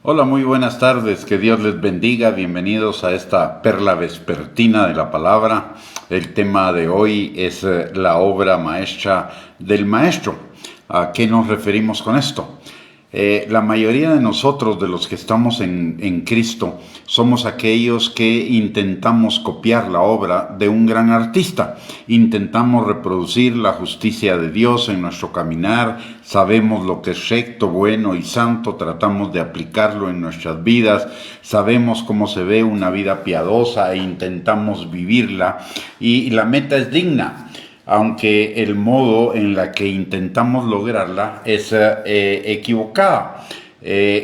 Hola, muy buenas tardes, que Dios les bendiga, bienvenidos a esta perla vespertina de la palabra. El tema de hoy es la obra maestra del Maestro. ¿A qué nos referimos con esto? La mayoría de nosotros, de los que estamos en Cristo, somos aquellos que intentamos copiar la obra de un gran artista. Intentamos reproducir la justicia de Dios en nuestro caminar, sabemos lo que es recto, bueno y santo, tratamos de aplicarlo en nuestras vidas, sabemos cómo se ve una vida piadosa e intentamos vivirla, y la meta es digna, aunque el modo en la que intentamos lograrla es equivocada.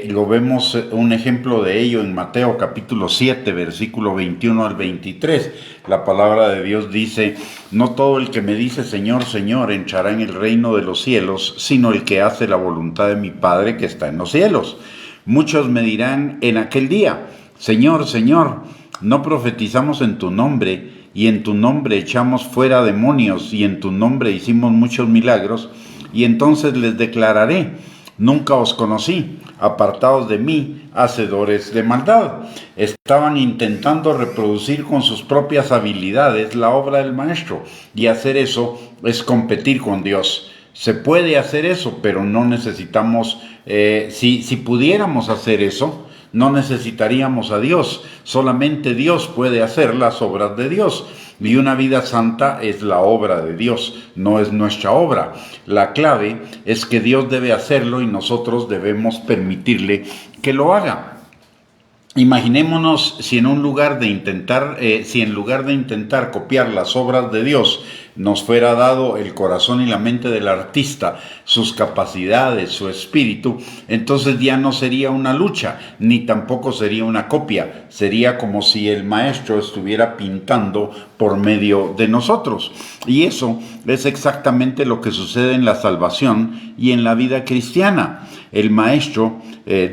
Lo vemos un ejemplo de ello en Mateo capítulo 7, versículo 21 al 23. La palabra de Dios dice: no todo el que me dice Señor, Señor, entrará en el reino de los cielos, sino el que hace la voluntad de mi Padre que está en los cielos. Muchos me dirán en aquel día: Señor, Señor, ¿no profetizamos en tu nombre, y en tu nombre echamos fuera demonios, y en tu nombre hicimos muchos milagros? Y entonces les declararé: nunca os conocí, apartados de mí, hacedores de maldad. Estaban intentando reproducir con sus propias habilidades la obra del Maestro, y hacer eso es competir con Dios. Se puede hacer eso, pero no necesitamos, si pudiéramos hacer eso, no necesitaríamos a Dios. Solamente Dios puede hacer las obras de Dios. Y una vida santa es la obra de Dios, no es nuestra obra. La clave es que Dios debe hacerlo y nosotros debemos permitirle que lo haga. Imaginémonos si en lugar de intentar copiar las obras de Dios, nos fuera dado el corazón y la mente del artista, sus capacidades, su espíritu, entonces ya no sería una lucha, ni tampoco sería una copia. Sería como si el Maestro estuviera pintando por medio de nosotros. Y eso es exactamente lo que sucede en la salvación y en la vida cristiana. El Maestro,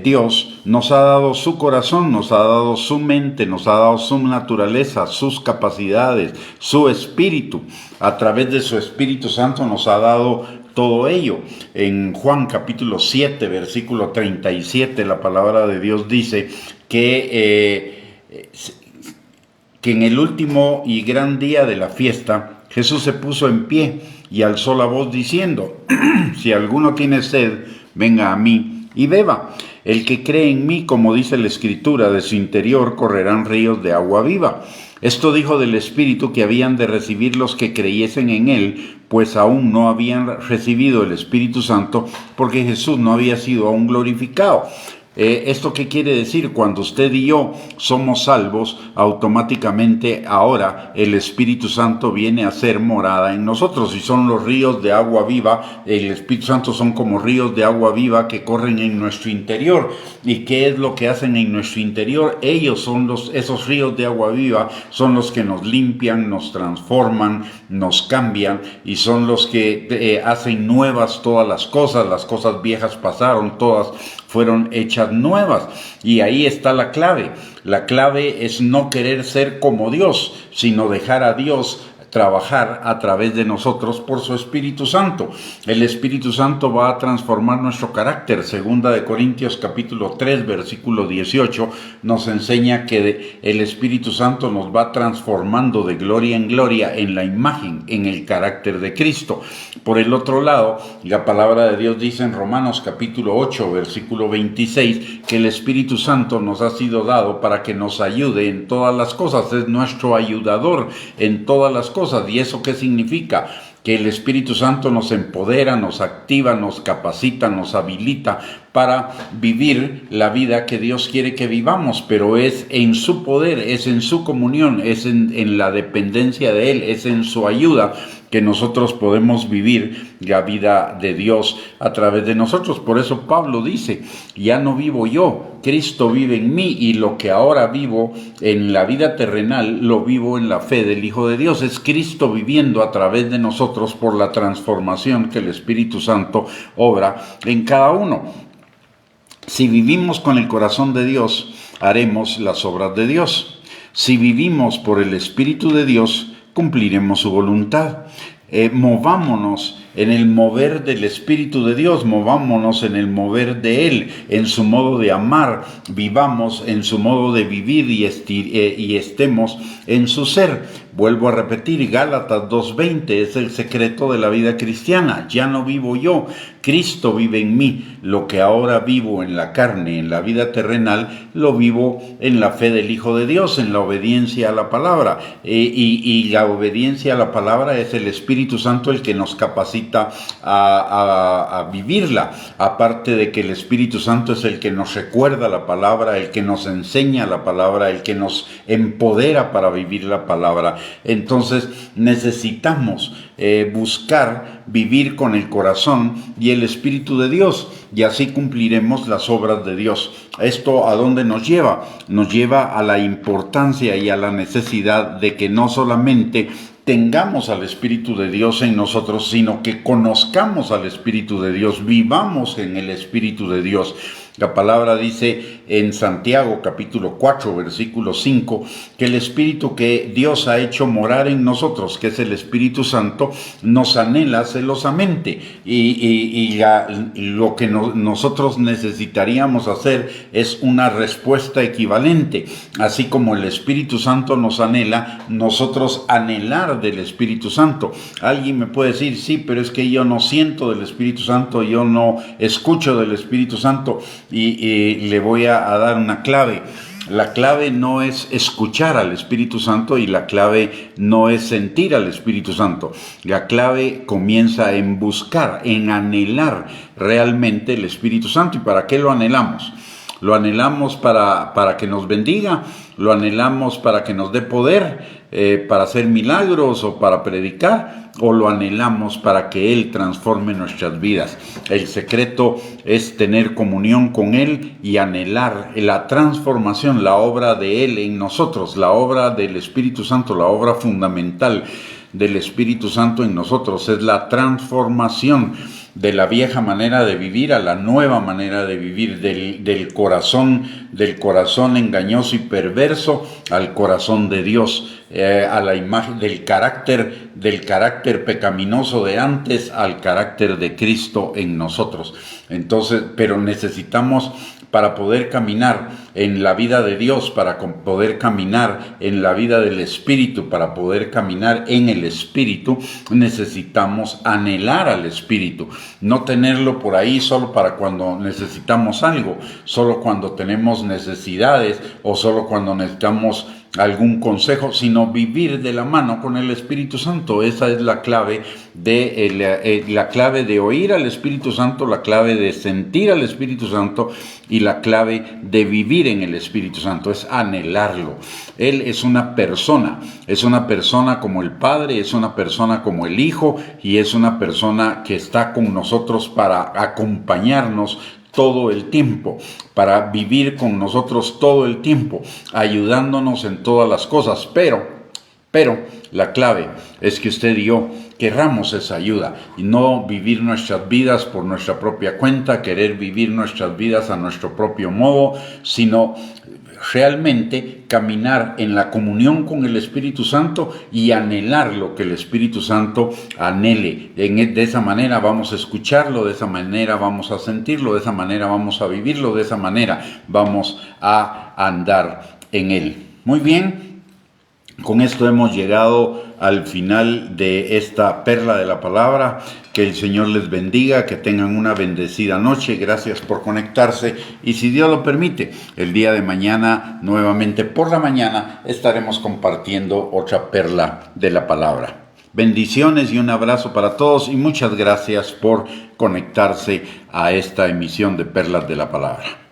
Dios, nos ha dado su corazón, nos ha dado su mente, nos ha dado su naturaleza, sus capacidades, su espíritu. A través de su Espíritu Santo nos ha dado todo ello. En Juan capítulo 7, versículo 37, la palabra de Dios dice que en el último y gran día de la fiesta, Jesús se puso en pie y alzó la voz diciendo: si alguno tiene sed, venga a mí y beba. El que cree en mí, como dice la Escritura, de su interior correrán ríos de agua viva. Esto dijo del Espíritu que habían de recibir los que creyesen en él, pues aún no habían recibido el Espíritu Santo, porque Jesús no había sido aún glorificado. ¿Esto qué quiere decir? Cuando usted y yo somos salvos, automáticamente ahora el Espíritu Santo viene a ser morada en nosotros, y son los ríos de agua viva. El Espíritu Santo son como ríos de agua viva que corren en nuestro interior. ¿Y qué es lo que hacen en nuestro interior? Ellos son esos ríos de agua viva, son los que nos limpian, nos transforman, nos cambian, y son los que hacen nuevas todas las cosas viejas pasaron, todas fueron hechas nuevas. Y ahí está la clave. La clave es no querer ser como Dios, sino dejar a Dios trabajar a través de nosotros por su Espíritu Santo. El Espíritu Santo va a transformar nuestro carácter. Segunda de Corintios capítulo 3, versículo 18, nos enseña que el Espíritu Santo nos va transformando de gloria en gloria en la imagen, en el carácter de Cristo. Por el otro lado, la palabra de Dios dice en Romanos capítulo 8, versículo 26, que el Espíritu Santo nos ha sido dado para que nos ayude en todas las cosas. Es nuestro ayudador en todas las cosas. ¿Y eso qué significa? Que el Espíritu Santo nos empodera, nos activa, nos capacita, nos habilita para vivir la vida que Dios quiere que vivamos, pero es en su poder, es en su comunión, es en la dependencia de Él, es en su ayuda que nosotros podemos vivir la vida de Dios a través de nosotros. Por eso Pablo dice: ya no vivo yo, Cristo vive en mí, y lo que ahora vivo en la vida terrenal lo vivo en la fe del Hijo de Dios. Es Cristo viviendo a través de nosotros por la transformación que el Espíritu Santo obra en cada uno. Si vivimos con el corazón de Dios, haremos las obras de Dios. Si vivimos por el Espíritu de Dios, cumpliremos su voluntad. Movámonos en el mover del Espíritu de Dios, movámonos en el mover de Él, en su modo de amar, vivamos en su modo de vivir y estemos en su ser. Vuelvo a repetir, Gálatas 2:20 es el secreto de la vida cristiana. Ya no vivo yo, Cristo vive en mí. Lo que ahora vivo en la carne, en la vida terrenal, lo vivo en la fe del Hijo de Dios, en la obediencia a la palabra. Y la obediencia a la palabra es el Espíritu Santo el que nos capacita a vivirla. Aparte de que el Espíritu Santo es el que nos recuerda la palabra, el que nos enseña la palabra, el que nos empodera para vivir la palabra. Entonces necesitamos buscar vivir con el corazón y el Espíritu de Dios, y así cumpliremos las obras de Dios. ¿Esto a dónde nos lleva? Nos lleva a la importancia y a la necesidad de que no solamente tengamos al Espíritu de Dios en nosotros, sino que conozcamos al Espíritu de Dios, vivamos en el Espíritu de Dios. La palabra dice en Santiago capítulo 4 versículo 5 que el Espíritu que Dios ha hecho morar en nosotros, que es el Espíritu Santo, nos anhela celosamente, y lo que nosotros necesitaríamos hacer es una respuesta equivalente. Así como el Espíritu Santo nos anhela, nosotros anhelar del Espíritu Santo. Alguien me puede decir, sí, pero es que yo no siento del Espíritu Santo, yo no escucho del Espíritu Santo. Y le voy a dar una clave. La clave no es escuchar al Espíritu Santo y la clave no es sentir al Espíritu Santo. La clave comienza en buscar, en anhelar realmente el Espíritu Santo. ¿Y para qué lo anhelamos? Lo anhelamos para que nos bendiga, lo anhelamos para que nos dé poder, para hacer milagros o para predicar, o lo anhelamos para que Él transforme nuestras vidas. El secreto es tener comunión con Él y anhelar la transformación, la obra de Él en nosotros, la obra del Espíritu Santo, la obra fundamental del Espíritu Santo en nosotros es la transformación de la vieja manera de vivir a la nueva manera de vivir, del corazón engañoso y perverso al corazón de Dios, a la imagen del carácter pecaminoso de antes al carácter de Cristo en nosotros. Entonces, pero necesitamos, para poder caminar en la vida de Dios, para poder caminar en la vida del Espíritu, para poder caminar en el Espíritu, necesitamos anhelar al Espíritu. No tenerlo por ahí solo para cuando necesitamos algo, solo cuando tenemos necesidades o solo cuando necesitamos algún consejo, sino vivir de la mano con el Espíritu Santo. Esa es la clave la clave de oír al Espíritu Santo, la clave de sentir al Espíritu Santo y la clave de vivir en el Espíritu Santo, es anhelarlo. Él es una persona como el Padre, es una persona como el Hijo y es una persona que está con nosotros para acompañarnos todo el tiempo, para vivir con nosotros todo el tiempo, ayudándonos en todas las cosas, pero la clave es que usted y yo querramos esa ayuda y no vivir nuestras vidas por nuestra propia cuenta, querer vivir nuestras vidas a nuestro propio modo, sino realmente caminar en la comunión con el Espíritu Santo y anhelar lo que el Espíritu Santo anhele. De esa manera vamos a escucharlo, de esa manera vamos a sentirlo, de esa manera vamos a vivirlo, de esa manera vamos a andar en él. Muy bien, con esto hemos llegado al final de esta perla de la palabra. Que el Señor les bendiga, que tengan una bendecida noche. Gracias por conectarse y si Dios lo permite, el día de mañana, nuevamente por la mañana, estaremos compartiendo otra perla de la palabra. Bendiciones y un abrazo para todos y muchas gracias por conectarse a esta emisión de Perlas de la Palabra.